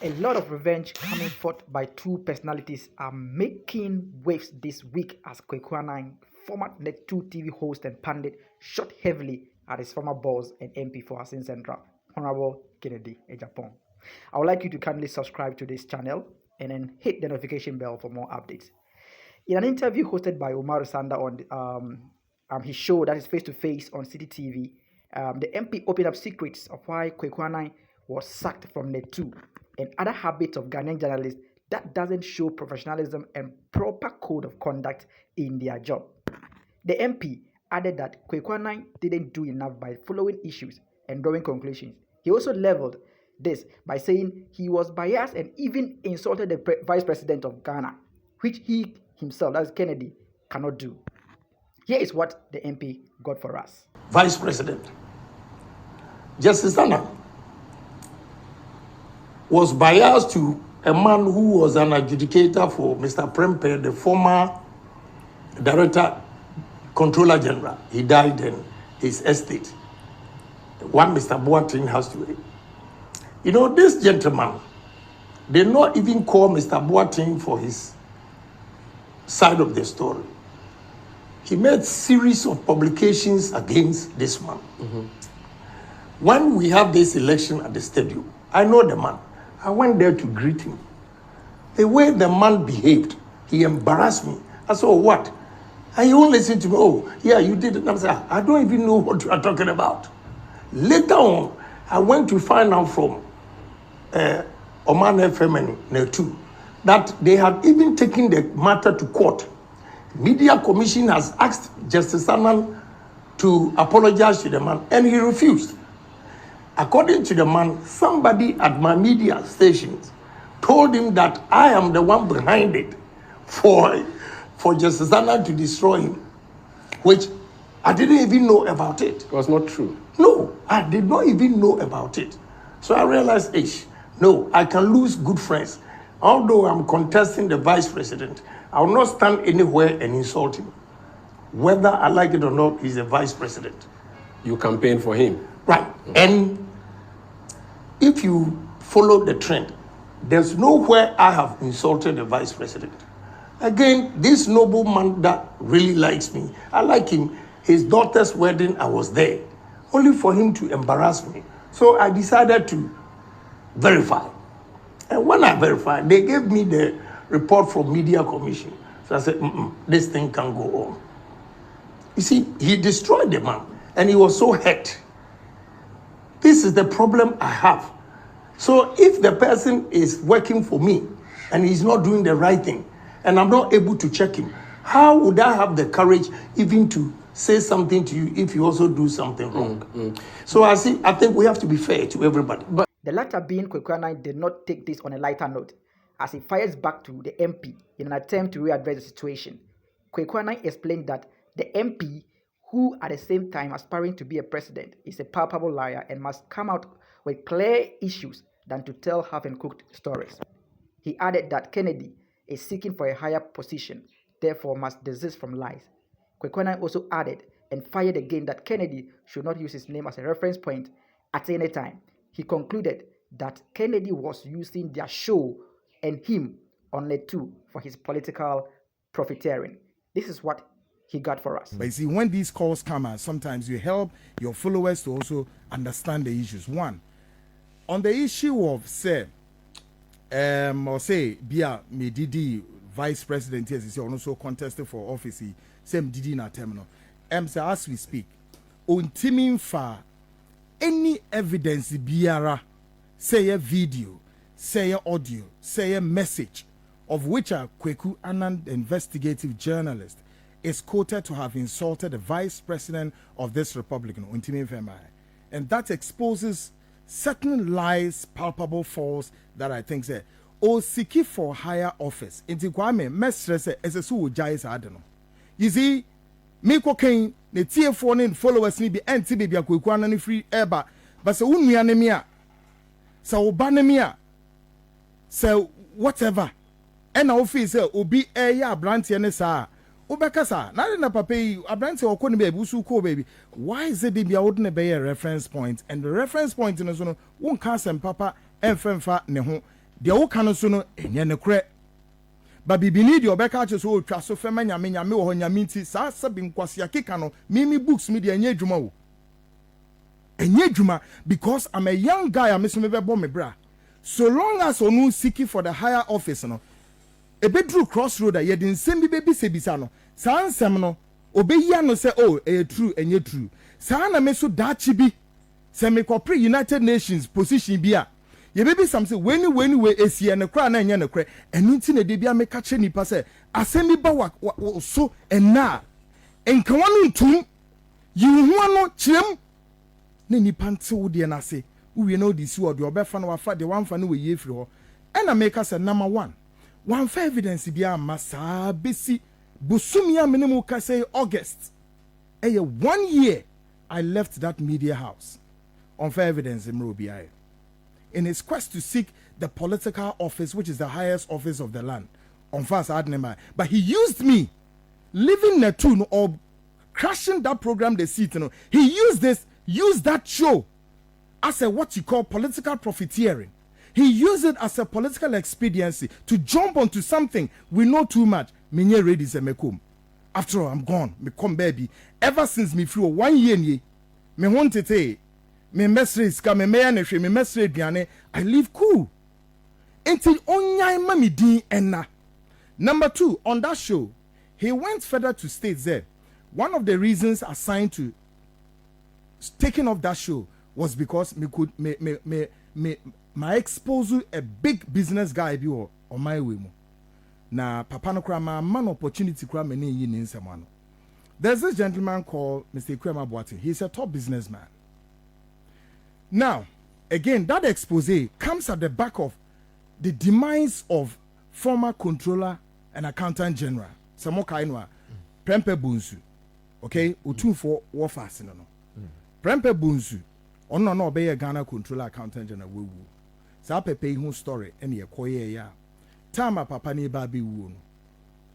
A lot of revenge coming forth by two personalities are making waves this week as Kwaku, former NET2 TV host and pundit, shot heavily at his former boss and MP for Asin Central, Honorable Ken.Agyapong. I would like you to kindly subscribe to this channel and then hit the notification bell for more updates. In an interview hosted by Omar Sanda on his show that is face-to-face on City TV, the MP opened up secrets of why Kwaku was sacked from NET2 and other habits of Ghanaian journalists that doesn't show professionalism and proper code of conduct in their job. The MP added that Kwaku didn't do enough by following issues and drawing conclusions. He also leveled this by saying he was biased and even insulted the Vice President of Ghana, which he himself, that's Kennedy, cannot do. Here is what the MP got for us. Vice President Justice Annan was biased to a man who was an adjudicator for Mr. Prempe, the former Director, Controller General. He died in his estate. One Mr. Boateng has to. You know, this gentleman did not even call Mr. Boateng for his side of the story. He made series of publications against this man. When we have this election at the stadium, I know the man. I went there to greet him. The way the man behaved, he embarrassed me. I said, oh, what? And he won't listen to me. Oh, yeah, you did it. I said, I don't even know what you are talking about. Later on, I went to find out from Oman FM and NET2 that they had even taken the matter to court. Media Commission has asked Justice Annan to apologize to the man, and he refused. According to the man, somebody at my media stations told him that I am the one behind it for Justice Annan to destroy him, which I didn't even know about it. It was not true. No, I did not even know about it. So I realized, no, I can lose good friends. Although I'm contesting the Vice President, I will not stand anywhere and insult him. Whether I like it or not, he's the Vice President. You campaign for him. Right. And if you follow the trend, there's nowhere I have insulted the Vice President. Again, this noble man that really likes me, I like him. His daughter's wedding, I was there, only for him to embarrass me. So I decided to verify. And when I verified, they gave me the report from Media Commission. So I said, this thing can go on. You see, he destroyed the man, and he was so hurt. This is the problem I have. So if the person is working for me and he's not doing the right thing, and I'm not able to check him, how would I have the courage even to say something to you if you also do something wrong? So I think we have to be fair to everybody. But the latter being Kwaku did not take this on a lighter note, as he fires back to the MP in an attempt to readdress the situation. Kwaku explained that the MP, who at the same time aspiring to be a president, is a palpable liar and must come out with clear issues than to tell half-cooked stories. He added that Kennedy is seeking for a higher position, therefore must desist from lies. Kwaku also added and fired again that Kennedy should not use his name as a reference point at any time. He concluded that Kennedy was using their show and him on NET2 for his political profiteering. This is what he got for us. But you see, when these calls come out, sometimes you help your followers to also understand the issues. One, on the issue of say, Bia Medidi Vice President, yes, is also contested for office. Same Didi na terminal. So as we speak, on timing for any evidence biara, say a video, say a audio, say a message, of which a Kwaku Annan, investigative journalist, is quoted to have insulted the Vice President of this Republic, and that exposes certain lies, palpable false that I think say, or seeking for higher office. Inti kwame mesrese esesu ujais adeno. You see, me kokain ne TF4 ne followers ni bi enti be bia Kwaku Annan free eba, but se unua ne me a, se oba ne me a, se whatever. And office say obi eya abrantie ne saa. Ubekasa, not in a pape, a brand or couldn't be a busu baby. Why is it be out in a reference point? And the reference point in a zone won't cast and papa and femfa neho the o kan so no enye ne kre ba bibini de obeka ache so otwa so fema nyame wo nyame nti saa sabi nkwase akeka no mimi books me de enye adwuma wo enye adwuma because I'm a young guy I'm me be bo me bra so long as onu seeking for the higher office no e be through crossroad ye de nsem bi be sebisa no saa nsem no obeyi no say oh true enye true saa na me so dachi bi se me corporate United Nations position bi a ye be some say when we esie ne kra na enye ne kra enu nti na de bia me ka che nipa say asemi ba wa so ena enka wanu ntum yi hu ano chirem na nipa nte wo de na se uwie na odi si wo de obefa na wafa de wanfa na we ye firi ho ena me ka say number 1 one for evidence bia masa besi busumi a minimum ka say August 1 year I left that media house on fair evidence in Robiai in his quest to seek the political office, which is the highest office of the land, on fast Adnema. But he used me, leaving NET2 or crashing that program, the seat. He used that show as a what you call political profiteering. He used it as a political expediency to jump onto something we know too much. Minye ready se mekum. After all, I'm gone. Me come baby. Ever since me flew 1 year me want it. Me message ka me ya me message biane I live cool until onya mami din enna. Number 2, on that show he went further to state there one of the reasons assigned to taking off that show was because me could my expose a big business guy bi on my way mo na papa no kra ma man opportunity kra me ne yi ni nsema no. There's this gentleman called Mr. Ken.Agyapong. He's a top businessman. Now, again, that expose comes at the back of the demise of former controller and accountant general, Samoka Inwa, Prempe Bunsu. Okay, Utu for warfast. No. Prempe Bunsu, no be a Ghana controller accountant general. Sa pepe hu story, any a koye ya. Tama papa ni babi wu.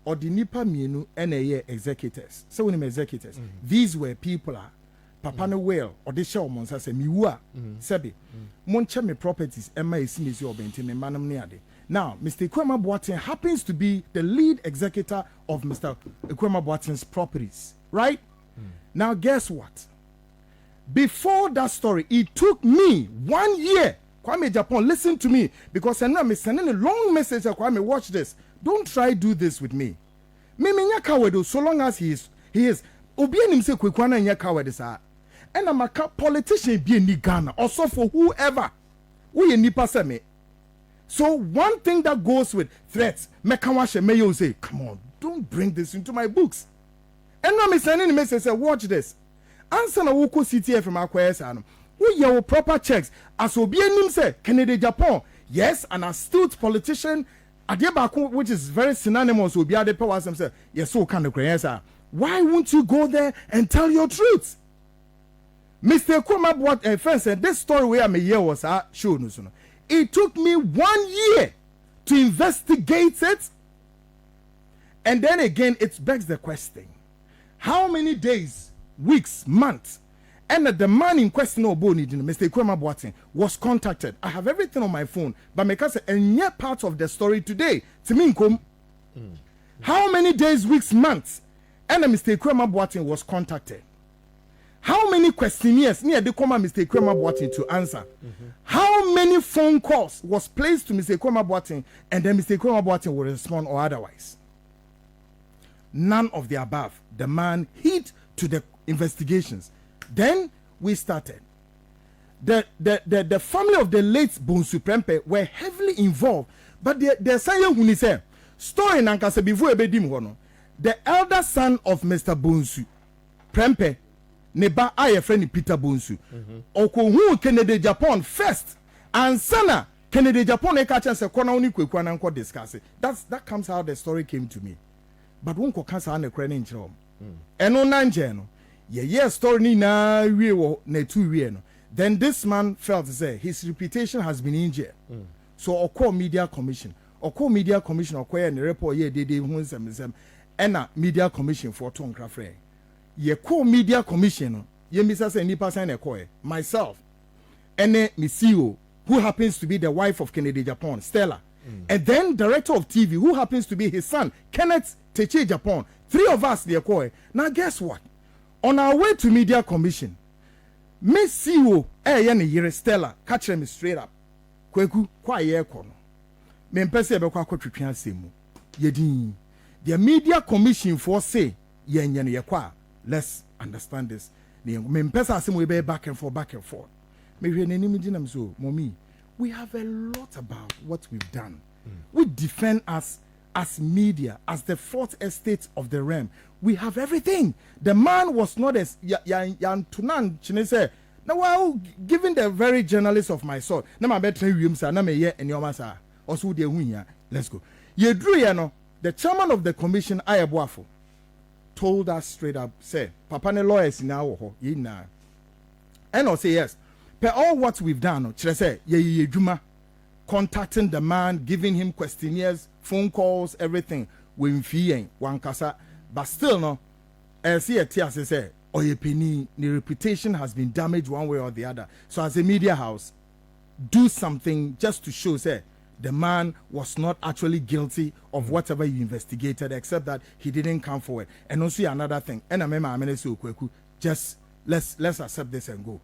Or the nipa mienu NA executors. So when executors, these were people papa no well or the show monsa say miwa sebi monche me properties emma isinisi obenti me manam ne ade. Now Mr. Ken.Agyapong happens to be the lead executor of Mr. Ken.Agyapong's properties, right? Now guess what? Before that story, it took me 1 year. Ken.Agyapong, listen to me, because I know I'm sending a long message. Kwame, watch this. Don't try do this with me. Me nya coward so long as he is. Obi anim se kwekwana nya coward sa. And I'm a politician be in Ghana, also for whoever. We nipa se me. So one thing that goes with threats, mekawashe mayo say, come on, don't bring this into my books. And I'm sending a message say, watch this. Answer na woko CTF from akwesa no. Who your proper checks as obi anim say Ken.Agyapong. Yes, an astute politician Adebaku, which is very synonymous with Biade Powers himself. Yes, so kind of crazy. Why won't you go there and tell your truth? Mr. Ken.Agyapong first said this story where I'm a year was show no. It took me 1 year to investigate it. And then again, it begs the question. How many days, weeks, months, and the man in question, Mr. Ken.Agyapong, was contacted. I have everything on my phone, but because and yet part of the story today, to me, how many days, weeks, months, and Mr. Ken.Agyapong was contacted? How many questionnaires near the Mr. Ken.Agyapong to answer? How many phone calls was placed to Mr. Ken.Agyapong, and then Mr. Ken.Agyapong will respond or otherwise? None of the above. The man hid to the investigations. Then we started. The family of the late Bonsu Prempe were heavily involved, but the saying when he said story nankase before ebedim hono. The elder son of Mr. Bonsu Prempe neba aye friend Peter Bonsu. Oko hu Ken.Agyapong first and sana Ken.Agyapong e ka chance kona oni kwekwa na nko discuss it. That comes how the story came to me. But won ko kansa na kra ne nchiro. Eno na nje no. Yeah, story ni na wie wo NET2 wie no. Then this man felt say his reputation has been injured. So Oko Media Commission okoye ne report ye dede hu nsem ena Media Commission for to nkra frɛ. Ye ko Media Commission no ye misa say nipa san na ekoye myself ene me CEO who happens to be the wife of Ken.Agyapong, Stella. And then director of TV, who happens to be his son, Ken.Agyapong. 3 of us, dear Koi. Now, guess what? On our way to Media Commission, Miss CEO, Yere Stella, catch me straight up. Kwaku, quiet kono. Me mpese be kwa twetwe asemu. Yedin. The Media Commission for say, yekwa. Let's understand this. Me mpese asemu be back and forth. Me hwe n'anim ginam so, mommy. We have a lot about what we've done. We defend us as media, as the fourth estate of the realm. We have everything. The man was not as Tunan Chinese. Now, well, given the very journalist of my sort, now my better room, sir, now me ye and your massa. Also, the winya. Let's go. Ye drew, you know, the chairman of the commission, Ayabuafo, told us straight up, say, Papa ne lawyers in our ho, ye na. And I'll say yes. Per all what we've done, say, ye juma, contacting the man, giving him questionnaires, phone calls, everything. When fee one kasa, but still no. See a tear say, oh ye penny, the reputation has been damaged one way or the other. So as a media house, do something just to show, say, the man was not actually guilty of whatever you investigated, except that he didn't come forward. And also another thing, and I remember just let's accept this and go.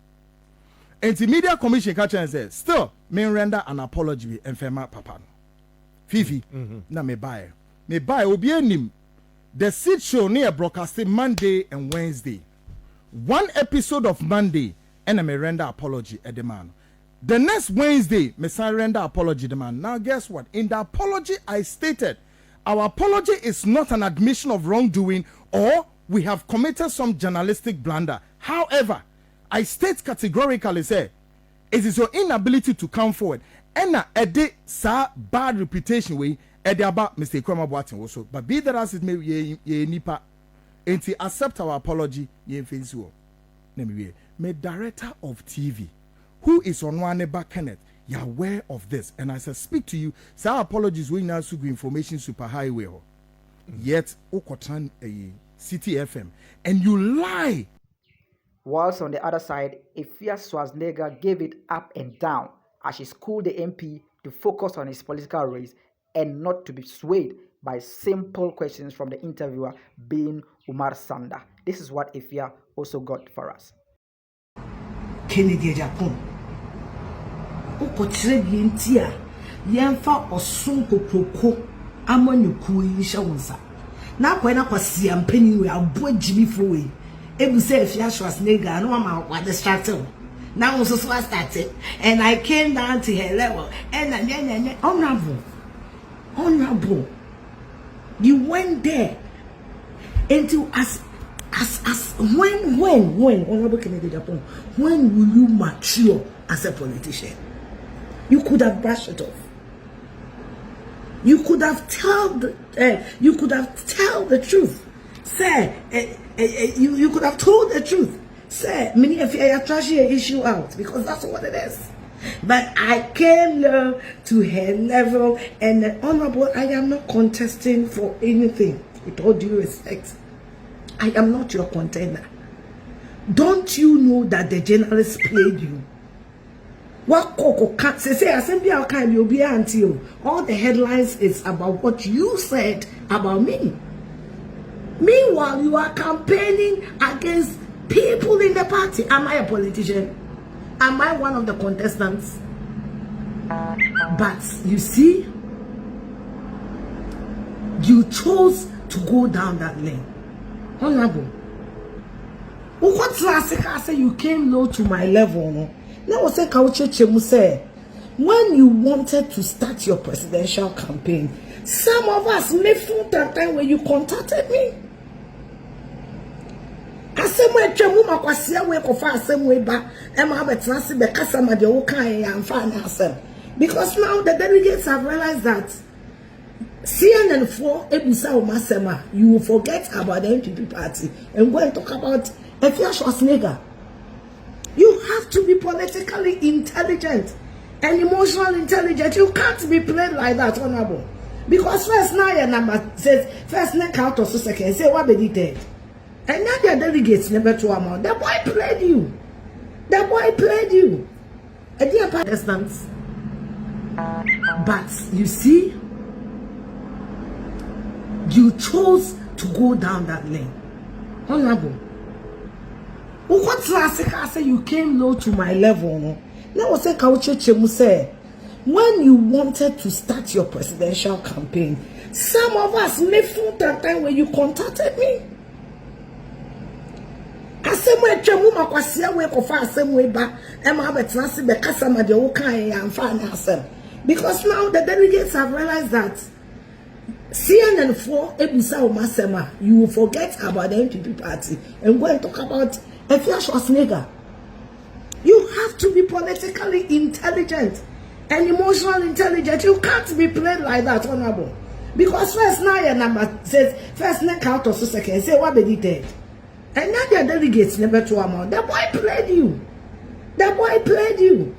And the Media Commission catch and say, still, me render an apology and fema papa. Fifi, na me buy obi anim. The seed show near broadcasting Monday and Wednesday. One episode of Monday, and I may render apology at the man. The next Wednesday, me render apology the man. Now guess what? In the apology I stated, our apology is not an admission of wrongdoing or we have committed some journalistic blunder. However, I state categorically say, it is your inability to come forward. And a day sa bad reputation way about Mr. Kwama Boateng also. But be that as it may ye nipa and to accept our apology, ye fensuo. Me director of TV, who is on one back Kenneth, you're aware of this. And as I speak to you, sa apologies we now sugu information super highway. Yet Okotan a City FM. And you lie. Whilst on the other side, Afia Schwarzenegger gave it up and down as she schooled the MP to focus on his political race and not to be swayed by simple questions from the interviewer being Umar Sanda. This is what Afia also got for us. Ken.Agyapong. Ukotre bientia yemfa osun kokroko amanyuku yisha wonsa. Na kwena kwasi ampani we abo jibifo we. Ebu say Afia Schwarzenegger no am distracted. Now also so I started and I came down to her level and honorable. You went there into as when honorable Ken.Agyapong, when will you mature as a politician? You could have brushed it off. You could have told the truth. Say you could have told the truth. Say, many of you are trashing an issue out because that's what it is. But I came to her level, and honorable, I am not contesting for anything. With all due respect, I am not your contender. Don't you know that the journalists played you? What Koko can't say, assembly can you be until all the headlines is about what you said about me. Meanwhile, you are campaigning against people in the party. Am I a politician? Am I one of the contestants? But you see, you chose to go down that lane. Honorable, what's last I say you came low to my level? No? Now I say when you wanted to start your presidential campaign, some of us made fun that time when you contacted me. Asemwe twemu makwasia we kofa asemwe ba e ma betrase be kasa ma de wo kan ya mfa na asem, because now the delegates have realized that CNN for ebusa o masema, you will forget about the NPP party and go and talk about Afia Schwarzenegger. You have to be politically intelligent and emotionally intelligent. You can't be played like that, honorable, because first now your number says first neck out of second say what be dead. And now the delegates never to amount. The boy played you. The boy played you. A dear Protestants. But you see, you chose to go down that lane. Honorable. What classic I say you came low to my level, no? Now I say Kauche say when you wanted to start your presidential campaign, some of us may feel that time when you contacted me. I said, "My chemu makwasia we kofa asem we ba e ma betena se be kasa ma de wo kan ya mfa na asem." Because now the delegates have realized that CNN for Ebusa Omasema, you will forget about the NPP party and go and talk about Afia Schwar. You have to be politically intelligent and emotional intelligent. You can't be played like that, honorable. Because first now your number says first neck out of second say what be dead. And now the delegates never to amount. The boy played you. The boy played you.